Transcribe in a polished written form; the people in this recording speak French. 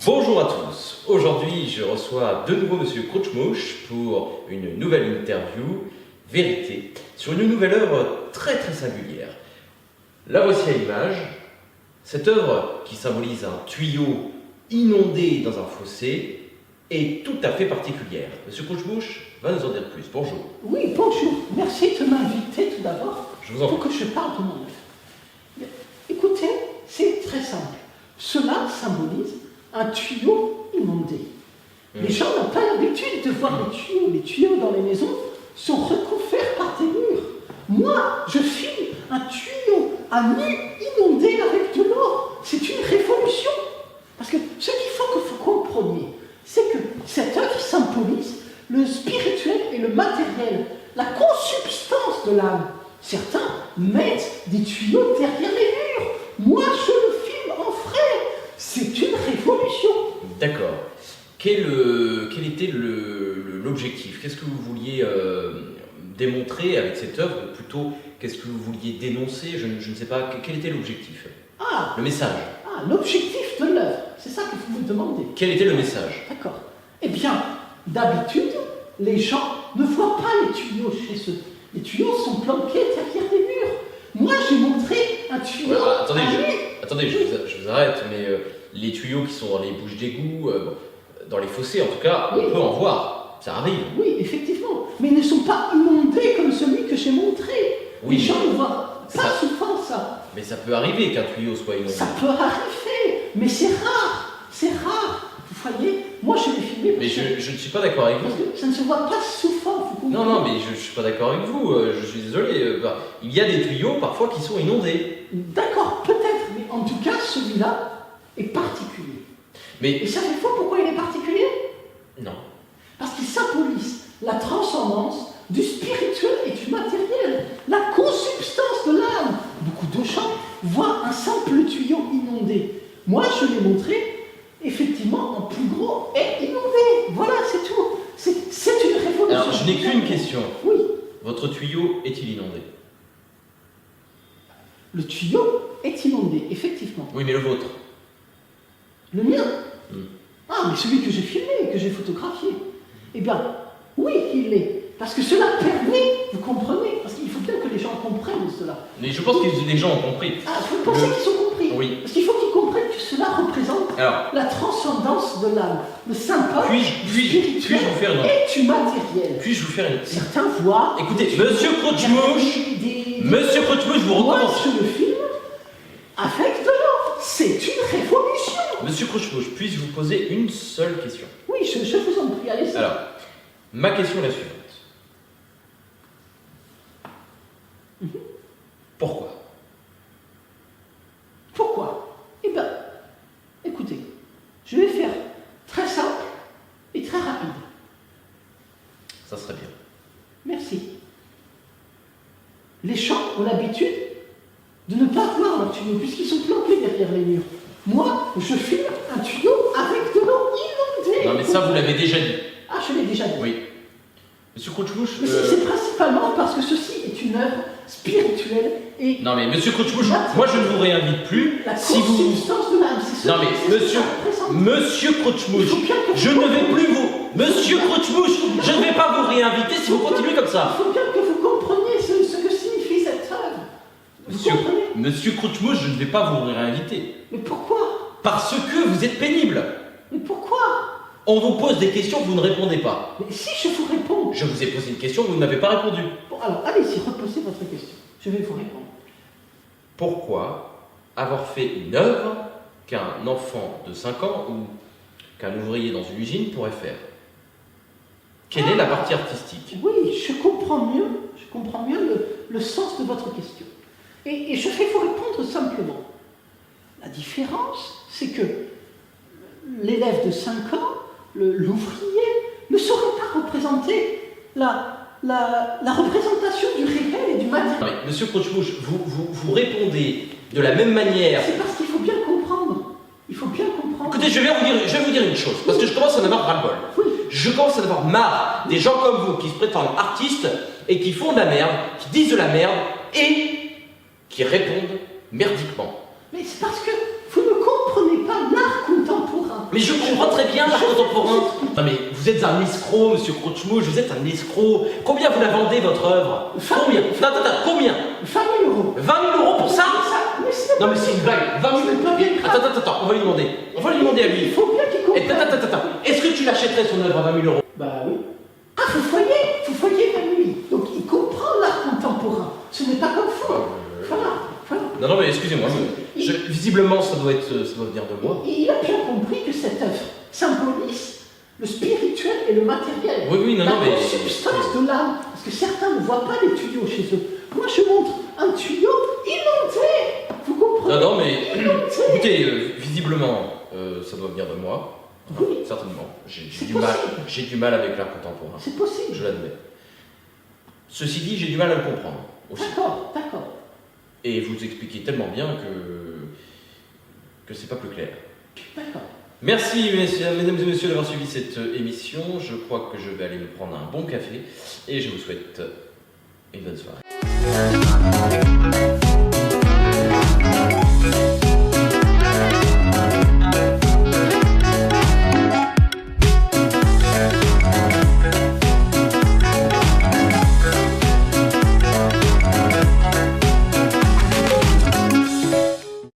Bonjour à tous, aujourd'hui je reçois de nouveau Monsieur Crouchmouche pour une nouvelle interview, vérité, sur une nouvelle œuvre très singulière. La voici à l'image, cette œuvre qui symbolise un tuyau inondé dans un fossé est tout à fait particulière. Monsieur Crouchmouche va nous en dire plus, bonjour. Oui, bonjour, merci de m'inviter tout d'abord Je vous en pour prie. que je parle de mon œuvre. Écoutez, c'est très simple. Cela symbolise un tuyau inondé. Les gens n'ont pas l'habitude de voir les tuyaux. Les tuyaux dans les maisons sont recouverts par des murs. Moi, je filme un tuyau à nu inondé avec de l'eau. C'est une révolution. Parce que ce qu'il faut que vous compreniez, c'est que cette œuvre symbolise le spirituel et le matériel, la consubstance de l'âme. Certains mettent des tuyaux derrière les murs. Moi, je le filme en vrai. C'est une révolution. D'accord. Quel était l'objectif? Qu'est-ce que vous vouliez démontrer avec cette œuvre? Ou plutôt, qu'est-ce que vous vouliez dénoncer? Je ne sais pas. Quel était l'objectif? Le message. L'objectif de l'œuvre, c'est ça que vous me demandez. Quel était le message? D'accord. Eh bien, d'habitude, les gens ne voient pas les tuyaux chez eux. Les tuyaux sont planqués derrière des murs. Moi, j'ai montré un tuyau. Attendez, je vous arrête, mais les tuyaux qui sont dans les bouches d'égout, dans les fossés en tout cas, Oui. on peut en voir. Ça arrive. Oui, effectivement. Mais ils ne sont pas inondés comme celui que j'ai montré. Oui, Les gens ne voient pas ça- souvent ça. Mais ça peut arriver qu'un tuyau soit inondé. Ça peut arriver, mais c'est rare. C'est rare. Vous voyez, moi, je l'ai filmé Mais parce que- je ne suis pas d'accord avec parce vous. que ça ne se voit pas souvent. Vous Non, comprenez? mais je ne suis pas d'accord avec vous. Je suis désolé. Il y a des tuyaux parfois qui sont inondés. D'accord, peut-être, mais en tout cas, celui-là est particulier. Mais Et savez-vous pourquoi il est particulier? non. Parce qu'il symbolise la transcendance du spirituel et du matériel, la consubstance de l'âme. Beaucoup de gens voient un simple tuyau inondé. Moi, je l'ai montré, effectivement, en plus gros et inondé. Voilà, c'est tout. C'est une révolution. Alors, je n'ai qu'une question. Oui, Votre tuyau est-il inondé? le tuyau est inondé, effectivement. Oui, mais le vôtre. Le mien? Hmm. Ah, mais celui que j'ai filmé, que j'ai photographié. Eh bien, oui, il l'est. Parce que cela permet, vous comprenez, parce qu'il faut bien que les gens comprennent cela. Mais je pense que les gens ont compris. Ah, vous pensez qu'ils ont compris? Oui. Parce qu'il faut qu'ils comprennent que cela représente Alors, la transcendance de l'âme, le symbole puis-je vous faire une... et du matériel. Puis-je vous faire une... Certains voient... Écoutez, Monsieur Crouchmouche, Monsieur Crouchmouche, vous Moi, recommence. je le filme avec de l'eau. C'est une révolution. Monsieur Crouchmouche, puis-je vous poser une seule question? Oui, je vous en prie, allez-y. Alors, ma question est la suivante. Pourquoi? Pourquoi? Eh bien, écoutez, je vais faire très simple et très rapide. Ça serait bien. Merci. Les gens ont l'habitude de ne pas voir leurs tuyaux puisqu'ils sont planqués derrière les murs. Moi, je filme un tuyau avec de l'eau inondée. Non, mais ça, vous l'avez déjà dit. Ah, je l'ai déjà dit. Oui. Monsieur Crouchmouche... Mais c'est principalement parce que ceci est une œuvre spirituelle et Non, mais Monsieur Crouchmouche, moi, je ne vous réinvite plus. la Si vous... consubstance de l'âme. C'est Non, ce- mais c'est ce que Monsieur... ça représente. Monsieur Crouchmouche, Il faut bien que vous je ne vais compreniez. plus vous... Monsieur Crouchmouche, je ne vais pas vous réinviter si vous continuez comme ça. Il faut bien que vous compreniez ce que signifie cette œuvre. Vous comprenez? Monsieur Crouchmouche, je ne vais pas vous réinviter. Mais pourquoi? Parce que vous êtes pénible. Mais pourquoi? On vous pose des questions, vous ne répondez pas. Mais si je vous réponds. Je vous ai posé une question, vous ne m'avez pas répondu. Bon, alors, allez-y, reposez votre question. Je vais vous répondre. Pourquoi avoir fait une œuvre qu'un enfant de 5 ans ou qu'un ouvrier dans une usine pourrait faire? Quelle est la partie artistique? Oui, je comprends mieux le sens de votre question. Et je vais vous répondre simplement. La différence, c'est que l'élève de 5 ans, l'ouvrier, ne saurait pas représenter la représentation du réel et du matériel. Non, mais Monsieur Crouchmouche, vous répondez de la même manière. C'est parce qu'il faut bien comprendre. Il faut bien comprendre. Écoutez, je vais vous dire une chose, parce que je commence à en avoir ras-le-bol. Oui. Je commence à en avoir marre des gens comme vous qui se prétendent artistes et qui font de la merde, qui disent de la merde et qui répondent merdiquement. Mais c'est parce que vous ne comprenez pas l'art contemporain. Mais je comprends très bien l'art contemporain. Non mais vous êtes un escroc, monsieur Crochemouche, vous êtes un escroc. Combien vous la vendez, votre œuvre? Combien? Attends, combien? 20 000 euros. 20 000 euros pour ça? Non mais c'est une blague. 20 000 euros. Attends, on va lui demander. On va lui demander à lui. Il faut bien qu'il comprenne. Attends. Est-ce que tu l'achèterais son œuvre à 20 000 euros? Bah oui. Ah, vous voyez, lui. Donc il comprend l'art contemporain. Ce n'est pas comme fou. Voilà. Non, mais excusez-moi, visiblement ça doit venir de moi. Il a bien compris que cette œuvre symbolise le spirituel et le matériel. Oui, non, mais... La substance de l'âme. Parce que certains ne voient pas les tuyaux chez eux. Moi, je montre un tuyau inondé. Vous comprenez? Non, mais écoutez, visiblement ça doit venir de moi. Oui. Certainement. J'ai du mal avec l'art contemporain. C'est possible. Je l'admets. Ceci dit, j'ai du mal à le comprendre aussi. D'accord. Et vous expliquez tellement bien que c'est pas plus clair. D'accord. Merci mesdames et messieurs d'avoir suivi cette émission. Je crois que je vais aller me prendre un bon café et je vous souhaite une bonne soirée.